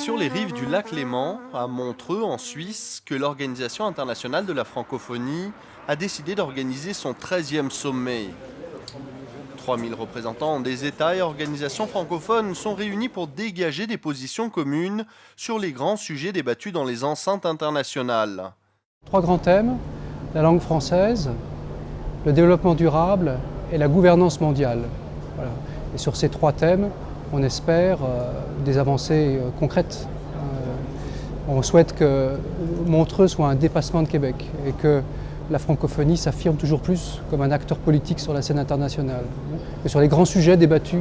sur les rives du lac Léman, à Montreux, en Suisse, que l'Organisation internationale de la francophonie a décidé d'organiser son 13e sommet. 3000 représentants des États et organisations francophones sont réunis pour dégager des positions communes sur les grands sujets débattus dans les enceintes internationales. Trois grands thèmes, la langue française, le développement durable et la gouvernance mondiale. Voilà. Et sur ces trois thèmes, on espère des avancées concrètes. On souhaite que Montreux soit un dépassement de Québec et que la francophonie s'affirme toujours plus comme un acteur politique sur la scène internationale. Et sur les grands sujets débattus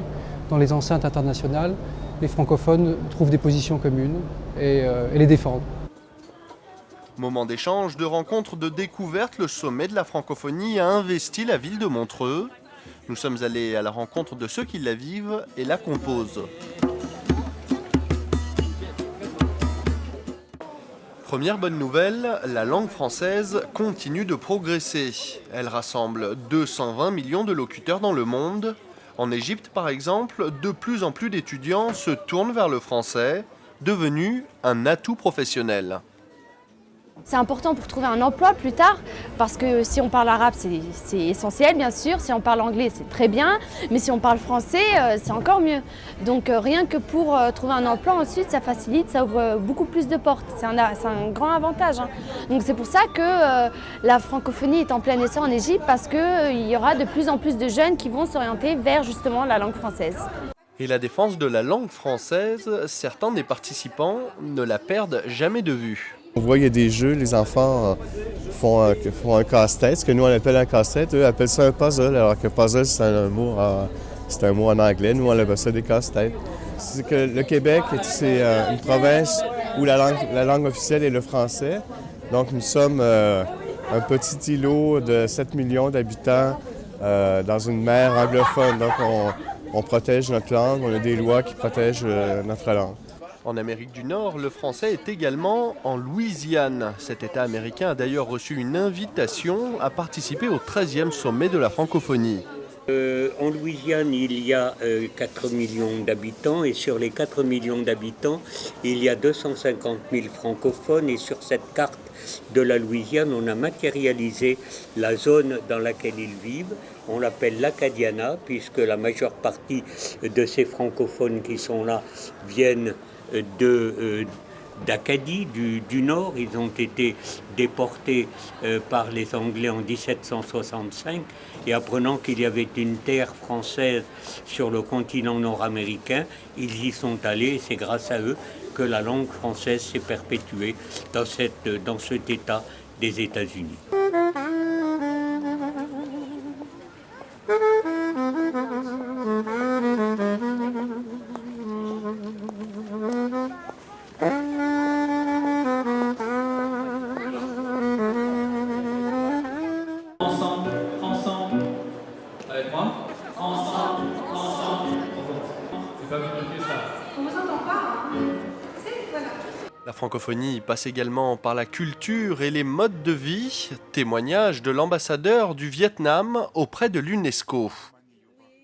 dans les enceintes internationales, les francophones trouvent des positions communes et les défendent. Moment d'échange, de rencontre, de découverte, le sommet de la francophonie a investi la ville de Montreux. Nous sommes allés à la rencontre de ceux qui la vivent et la composent. Première bonne nouvelle, la langue française continue de progresser. Elle rassemble 220 millions de locuteurs dans le monde. En Égypte, par exemple, de plus en plus d'étudiants se tournent vers le français, devenu un atout professionnel. C'est important pour trouver un emploi plus tard, parce que si on parle arabe, c'est essentiel bien sûr, si on parle anglais, c'est très bien, mais si on parle français, c'est encore mieux. Donc rien que pour trouver un emploi ensuite, ça facilite, ça ouvre beaucoup plus de portes, c'est un grand avantage. Donc c'est pour ça que la francophonie est en plein essor en Égypte, parce qu'il y aura de plus en plus de jeunes qui vont s'orienter vers justement la langue française. Et la défense de la langue française, certains des participants ne la perdent jamais de vue. On voit qu'il y a des jeux, les enfants font un casse-tête, ce que nous on appelle un casse-tête, eux appellent ça un puzzle, alors que puzzle c'est un mot en anglais, nous on appelle ça des casse-têtes. C'est que le Québec, c'est une province où la langue officielle est le français, donc nous sommes un petit îlot de 7 millions d'habitants dans une mer anglophone, donc on protège notre langue, on a des lois qui protègent notre langue. En Amérique du Nord, le français est également en Louisiane. Cet État américain a d'ailleurs reçu une invitation à participer au 13e sommet de la francophonie. En Louisiane, il y a 4 millions d'habitants et sur les 4 millions d'habitants, il y a 250 000 francophones et sur cette carte de la Louisiane, on a matérialisé la zone dans laquelle ils vivent. On l'appelle l'Acadiana puisque la majeure partie de ces francophones qui sont là viennent d'Acadie, du Nord. Ils ont été déportés par les Anglais en 1765 et apprenant qu'il y avait une terre française sur le continent nord-américain, ils y sont allés et c'est grâce à eux que la langue française s'est perpétuée dans cet État des États-Unis. Ensemble, avec moi. Ensemble. C'est pas compliqué ça. On vous entend pas, hein. Voilà. La francophonie passe également par la culture et les modes de vie, témoignage de l'ambassadeur du Vietnam auprès de l'UNESCO.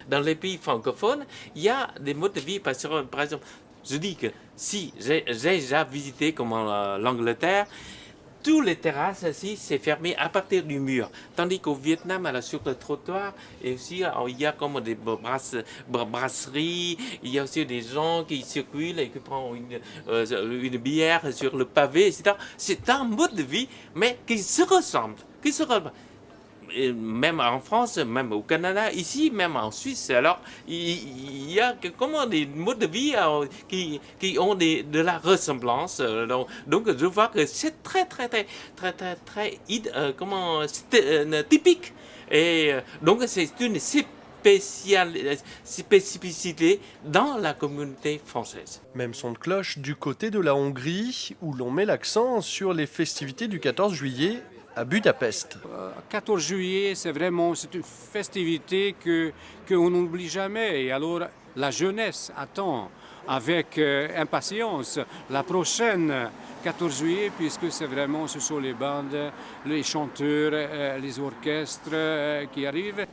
Dans les pays francophones, il y a des modes de vie, par exemple, je dis que si j'ai déjà visité comme l'Angleterre, toutes les terrasses ici, c'est fermé à partir du mur. Tandis qu'au Vietnam, alors, sur le trottoir, et aussi, alors, il y a comme des brasseries, il y a aussi des gens qui circulent et qui prennent une bière sur le pavé, etc. C'est un mode de vie, mais qui se ressemble. Et même en France, même au Canada, ici, même en Suisse, alors il y a comment des modes de vie qui ont de la ressemblance. Donc je vois que c'est très typique. Et donc c'est une spécificité dans la communauté française. Même son de cloche du côté de la Hongrie, où l'on met l'accent sur les festivités du 14 juillet à Budapest. 14 juillet, c'est une festivité qu'on n'oublie jamais. Et alors, la jeunesse attend avec impatience la prochaine 14 juillet, puisque ce sont les bandes, les chanteurs, les orchestres qui arrivent.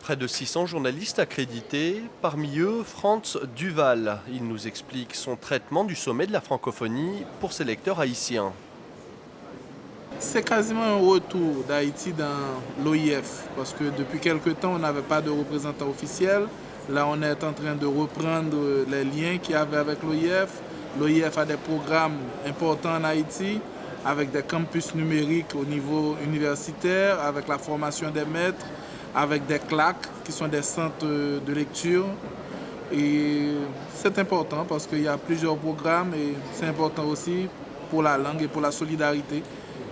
Près de 600 journalistes accrédités, parmi eux Franz Duval. Il nous explique son traitement du sommet de la francophonie pour ses lecteurs haïtiens. C'est quasiment un retour d'Haïti dans l'OIF, parce que depuis quelque temps, on n'avait pas de représentant officiel. Là, on est en train de reprendre les liens qu'il y avait avec l'OIF. L'OIF a des programmes importants en Haïti, avec des campus numériques au niveau universitaire, avec la formation des maîtres, avec des CLAC, qui sont des centres de lecture. Et c'est important parce qu'il y a plusieurs programmes et c'est important aussi pour la langue et pour la solidarité.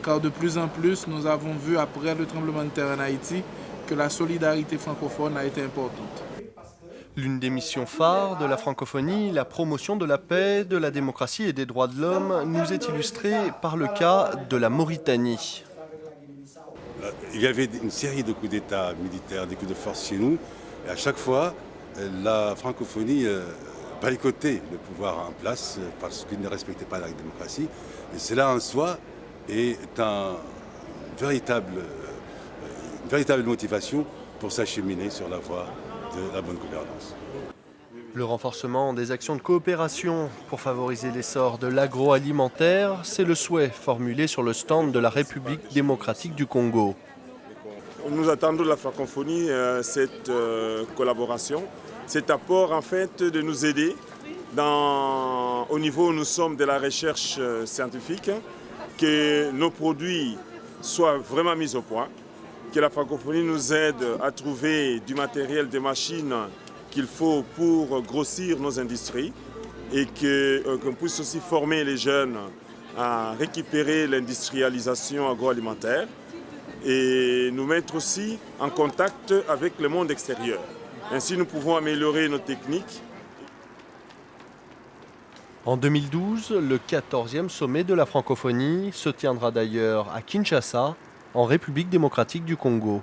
Car de plus en plus, nous avons vu après le tremblement de terre en Haïti que la solidarité francophone a été importante. L'une des missions phares de la francophonie, la promotion de la paix, de la démocratie et des droits de l'homme, nous est illustrée par le cas de la Mauritanie. Il y avait une série de coups d'État militaires, des coups de force chez nous, et à chaque fois, la francophonie boycottait le pouvoir en place parce qu'il ne respectait pas la démocratie. Et cela en soi est une véritable motivation pour s'acheminer sur la voie de la bonne gouvernance. Le renforcement des actions de coopération pour favoriser l'essor de l'agroalimentaire, c'est le souhait formulé sur le stand de la République démocratique du Congo. Nous attendons de la francophonie cette collaboration, cet apport en fait de nous aider au niveau où nous sommes de la recherche scientifique, que nos produits soient vraiment mis au point, que la francophonie nous aide à trouver du matériel, des machines qu'il faut pour grossir nos industries et qu'on puisse aussi former les jeunes à récupérer l'industrialisation agroalimentaire et nous mettre aussi en contact avec le monde extérieur. Ainsi, nous pouvons améliorer nos techniques. En 2012, le 14e sommet de la francophonie se tiendra d'ailleurs à Kinshasa, en République démocratique du Congo.